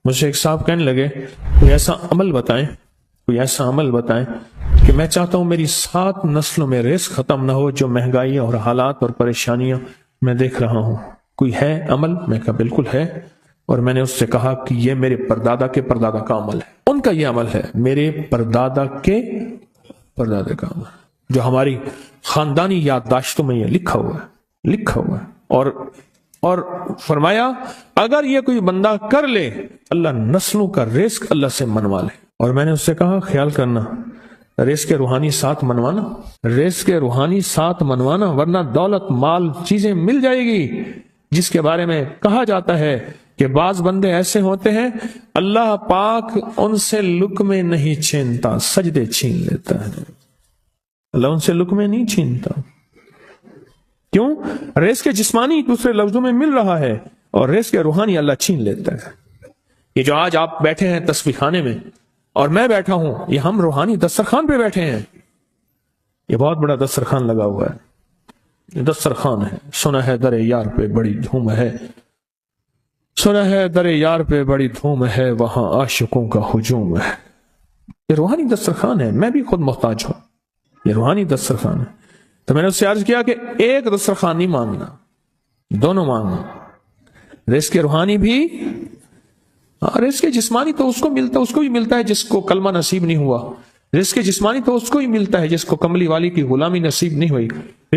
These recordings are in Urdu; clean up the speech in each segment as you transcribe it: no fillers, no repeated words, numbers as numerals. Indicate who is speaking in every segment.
Speaker 1: مجھ سے ایک صاحب کہنے لگے کوئی ایسا عمل بتائیں کہ میں چاہتا ہوں میری 7 نسلوں میں رزق ختم نہ ہو، جو مہنگائی اور حالات اور پریشانیاں میں دیکھ رہا ہوں، کوئی ہے عمل؟ میں کہا بالکل ہے، اور میں نے اس سے کہا کہ یہ میرے پردادا کے پردادا کا عمل ہے، ان کا یہ عمل ہے، میرے پردادا کے پردادا کا عمل، جو ہماری خاندانی یادداشتوں میں یہ لکھا ہوا ہے، اور فرمایا اگر یہ کوئی بندہ کر لے اللہ نسلوں کا رزق اللہ سے منوا لے۔ اور میں نے اس سے کہا خیال کرنا رزق روحانی ساتھ منوانا، ورنہ دولت مال چیزیں مل جائے گی، جس کے بارے میں کہا جاتا ہے کہ بعض بندے ایسے ہوتے ہیں اللہ پاک ان سے لقمے نہیں چھینتا، سجدے چھین لیتا ہے۔ اللہ ان سے لقمے نہیں چھینتا، کیوں؟ رزق جسمانی دوسرے لفظوں میں مل رہا ہے، اور رزق روحانی اللہ چھین لیتا ہے۔ یہ جو آج آپ بیٹھے ہیں تسبیح خانے میں اور میں بیٹھا ہوں، یہ ہم روحانی دسترخوان پہ بیٹھے ہیں، یہ بہت بڑا دسترخوان لگا ہوا ہے، یہ دسترخوان ہے۔ سنا ہے در یار پہ بڑی دھوم ہے، سنا ہے در یار پہ بڑی دھوم ہے، وہاں عاشقوں کا ہجوم ہے۔ یہ روحانی دسترخوان ہے، میں بھی خود محتاج ہوں، یہ روحانی دسترخوان ہے۔ تو میں نے اس سے عرض کیا کہ ایک دسترخوان نہیں مانگنا، دونوں مانگنا، رزق روحانی بھی، رزق جسمانی تو اس کو بھی ملتا ہے جس کو کلمہ نصیب نہیں ہوا، رزق جسمانی تو اس کو ہی ملتا ہے جس کو کملی والی کی غلامی نصیب نہیں ہوئی،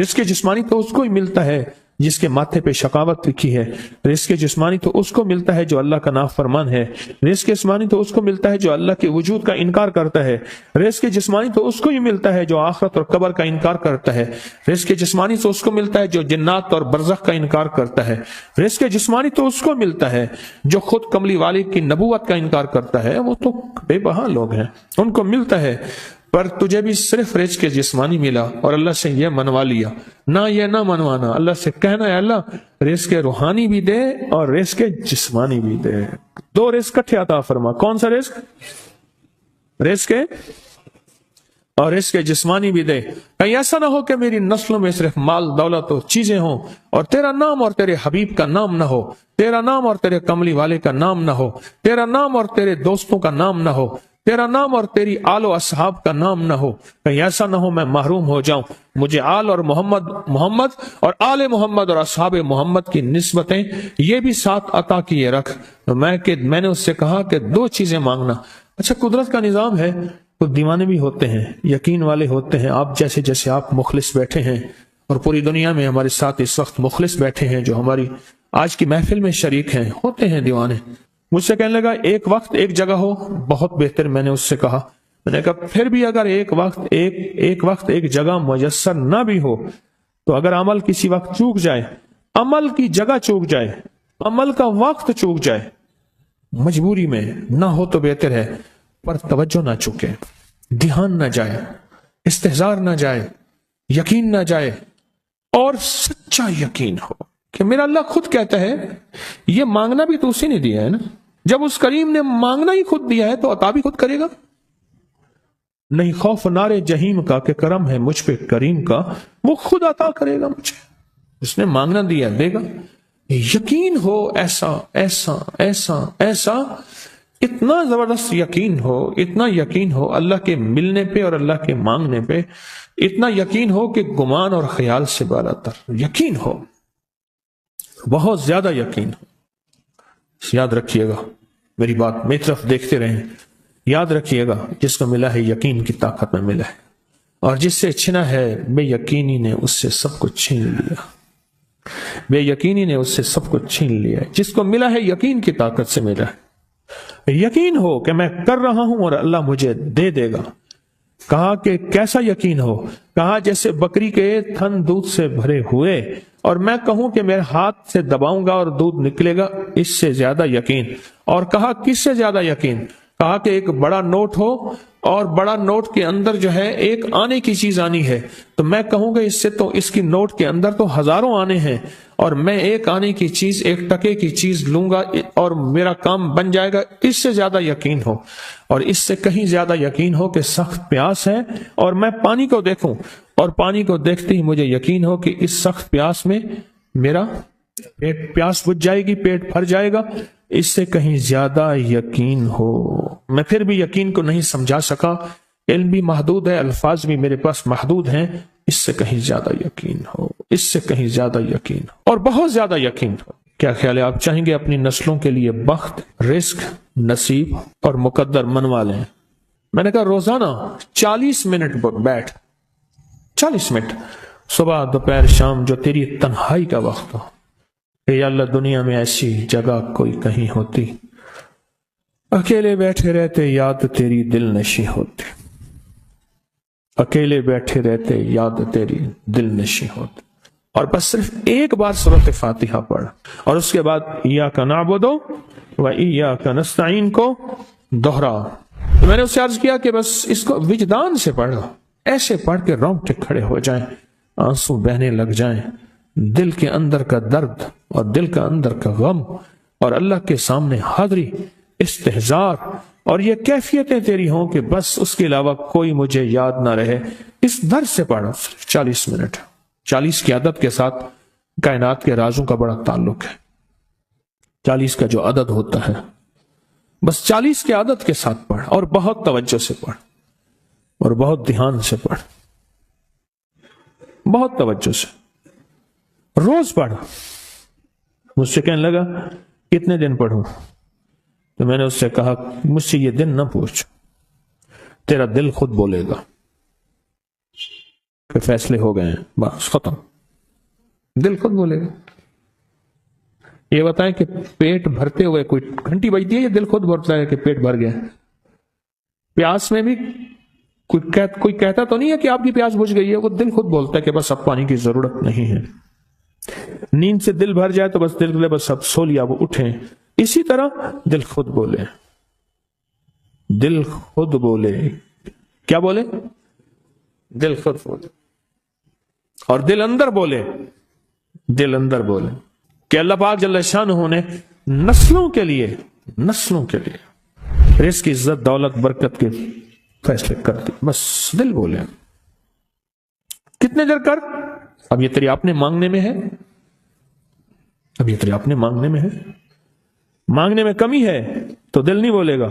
Speaker 1: رزق جسمانی تو اس کو ہی ملتا ہے جس کے ماتھے پہ شقاوت لکھی ہے، رزق جسمانی تو اس کو ملتا ہے جو اللہ کا نافرمان ہے، رزق جسمانی تو اس کو ملتا ہے جو اللہ کے وجود کا انکار کرتا ہے، رزق جسمانی تو اس کو ہی ملتا ہے جو آخرت اور قبر کا انکار کرتا ہے، رزق جسمانی تو اس کو ملتا ہے جو جنات اور برزخ کا انکار کرتا ہے، رزق جسمانی تو اس کو ملتا ہے جو خود کملی والی کی نبوت کا انکار کرتا ہے، وہ تو بے بہا لوگ ہیں، ان کو ملتا ہے۔ پر تجھے بھی صرف رزق جسمانی ملا اور اللہ سے یہ منوا لیا، نہ یہ نہ منوانا، اللہ سے کہنا ہے اللہ رزق روحانی بھی دے اور رزق جسمانی بھی دے، 2 رزق اکٹھے عطا فرما۔ کون سا رزق؟ رزق اور رزق جسمانی بھی دے۔ کہیں ایسا نہ ہو کہ میری نسلوں میں صرف مال دولت اور چیزیں ہوں اور تیرا نام اور تیرے حبیب کا نام نہ ہو، تیرا نام اور تیرے کملی والے کا نام نہ ہو، تیرا نام اور تیرے دوستوں کا نام نہ ہو، تیرا نام اور تیری آل و اصحاب کا نام نہ ہو۔ کہیں ایسا نہ ہو میں محروم ہو جاؤں، مجھے آل اور محمد اور آل محمد اور اصحاب محمد کی نسبتیں یہ بھی ساتھ عطا کیے رکھ۔ میں نے اس سے کہا کہ 2 چیزیں مانگنا۔ اچھا قدرت کا نظام ہے، تو دیوانے بھی ہوتے ہیں، یقین والے ہوتے ہیں، آپ جیسے آپ مخلص بیٹھے ہیں، اور پوری دنیا میں ہمارے ساتھ اس وقت مخلص بیٹھے ہیں جو ہماری آج کی محفل میں شریک ہیں، ہوتے ہیں دیوانے۔ مجھ سے کہنے لگا ایک وقت ایک جگہ ہو بہت بہتر۔ میں نے اس سے کہا، میں نے کہا پھر بھی اگر ایک وقت ایک جگہ میسر نہ بھی ہو تو اگر عمل کسی وقت چوک جائے، عمل کی جگہ چوک جائے، عمل کا وقت چوک جائے، مجبوری میں نہ ہو تو بہتر ہے، پر توجہ نہ چوکے، دھیان نہ جائے، استحضار نہ جائے، یقین نہ جائے، اور سچا یقین ہو کہ میرا اللہ خود کہتا ہے یہ مانگنا بھی تو اسی نے دیا ہے نا، جب اس کریم نے مانگنا ہی خود دیا ہے تو عطا بھی خود کرے گا۔ نہیں خوف نارے جہیم کا کہ کرم ہے مجھ پہ کریم کا، وہ خود عطا کرے گا مجھے، اس نے مانگنا دیا دے گا۔ یقین ہو ایسا ایسا ایسا ایسا، اتنا زبردست یقین ہو، اتنا یقین ہو اللہ کے ملنے پہ اور اللہ کے مانگنے پہ، اتنا یقین ہو کہ گمان اور خیال سے بالا تر یقین ہو، بہت زیادہ یقین ہو۔ یاد رکھیے گا میری بات، میری طرف دیکھتے رہیں، یاد رکھیے گا جس کو ملا ہے یقین کی طاقت میں ملا ہے، اور جس سے چھنا ہے بے یقینی نے اس سے سب کچھ چھین لیا، بے یقینی نے اس سے سب کچھ چھین لیا۔ جس کو ملا ہے یقین کی طاقت سے ملا ہے، یقین ہو کہ میں کر رہا ہوں اور اللہ مجھے دے دے گا۔ کہا کہ کیسا یقین ہو؟ کہا جیسے بکری کے تھن دودھ سے بھرے ہوئے اور میں کہوں کہ میرے ہاتھ سے دباؤں گا اور دودھ نکلے گا، اس سے زیادہ یقین۔ اور کہا کس سے زیادہ یقین؟ کہا کہ ایک بڑا نوٹ ہو اور بڑا نوٹ کے اندر جو ہے ایک آنے کی چیز آنی ہے، تو میں کہوں گا اس سے تو اس کی نوٹ کے اندر تو ہزاروں آنے ہیں، اور میں ایک آنے کی چیز، ایک ٹکے کی چیز لوں گا اور میرا کام بن جائے گا۔ اس سے زیادہ یقین ہو، اور اس سے کہیں زیادہ یقین ہو کہ سخت پیاس ہے اور میں پانی کو دیکھوں، اور پانی کو دیکھتے ہی مجھے یقین ہو کہ اس سخت پیاس میں میرا پیاس بجھ جائے گی، پیٹ بھر جائے گا۔ اس سے کہیں زیادہ یقین ہو۔ میں پھر بھی یقین کو نہیں سمجھا سکا، علم بھی محدود ہے، الفاظ بھی میرے پاس محدود ہیں۔ اس سے کہیں زیادہ یقین ہو، اس سے کہیں زیادہ یقین ہو، اور بہت زیادہ یقین ہو۔ کیا خیال ہے، آپ چاہیں گے اپنی نسلوں کے لیے بخت، رزق، نصیب اور مقدر منوا لیں؟ میں نے کہا روزانہ 40 منٹ بیٹھ، 40 منٹ صبح دوپہر شام، جو تیری تنہائی کا وقت ہو، کہ یا اللہ دنیا میں ایسی جگہ کوئی کہیں ہوتی، اکیلے بیٹھے رہتے یاد تیری دل نشی ہوتی، اکیلے بیٹھے رہتے یاد تیری دل نشی ہوتی، اور بس صرف ایک بار سورۃ فاتحہ پڑھ، اور اس کے بعد ایاک نعبد و ایاک نستعین کو دوہرا۔ تو میں نے اس سے عرض کیا کہ بس اس کو وجدان سے پڑھو، ایسے پڑھ کے رونگٹے کھڑے ہو جائیں، آنسو بہنے لگ جائیں، دل کے اندر کا درد اور دل کا اندر کا غم اور اللہ کے سامنے حاضری، استحضار، اور یہ کیفیتیں تیری ہوں کہ بس اس کے علاوہ کوئی مجھے یاد نہ رہے۔ اس درد سے پڑھو 40 منٹ۔ 40 کی عدد کے ساتھ کائنات کے رازوں کا بڑا تعلق ہے۔ 40 کا جو عدد ہوتا ہے، بس 40 کے عدد کے ساتھ پڑھ، اور بہت توجہ سے پڑھ، اور بہت دھیان سے پڑھ، بہت توجہ سے روز پڑھ۔ مجھ سے کہنے لگا کتنے دن پڑھوں؟ تو میں نے اس سے کہا مجھ سے یہ دن نہ پوچھ، تیرا دل خود بولے گا کہ فیصلے ہو گئے ہیں، بس ختم، دل خود بولے گا۔ یہ بتائیں کہ پیٹ بھرتے ہوئے کوئی گھنٹی بجتی ہے، یہ دل خود بولتا ہے کہ پیٹ بھر گیا؟ پیاس میں بھی کوئی کہتا تو نہیں ہے کہ آپ کی پیاس بجھ گئی ہے، وہ دل خود بولتا ہے کہ بس اب پانی کی ضرورت نہیں ہے۔ نیند سے دل بھر جائے تو بس دل بس اب سو لیا، وہ اٹھیں۔ اسی طرح دل خود بولے، دل خود بولے، کیا بولے؟ دل خود بولے، اور دل اندر بولے، دل اندر بولے کہ اللہ پاک جل شانہ نے نسلوں کے لیے رزق، عزت، دولت، برکت کے فیصلے کر دی، بس دل بولے۔ کتنے دیر کر، اب یہ تیری اپنے مانگنے میں ہے، اب یہ تیری اپنے مانگنے میں ہے۔ مانگنے میں کمی ہے تو دل نہیں بولے گا،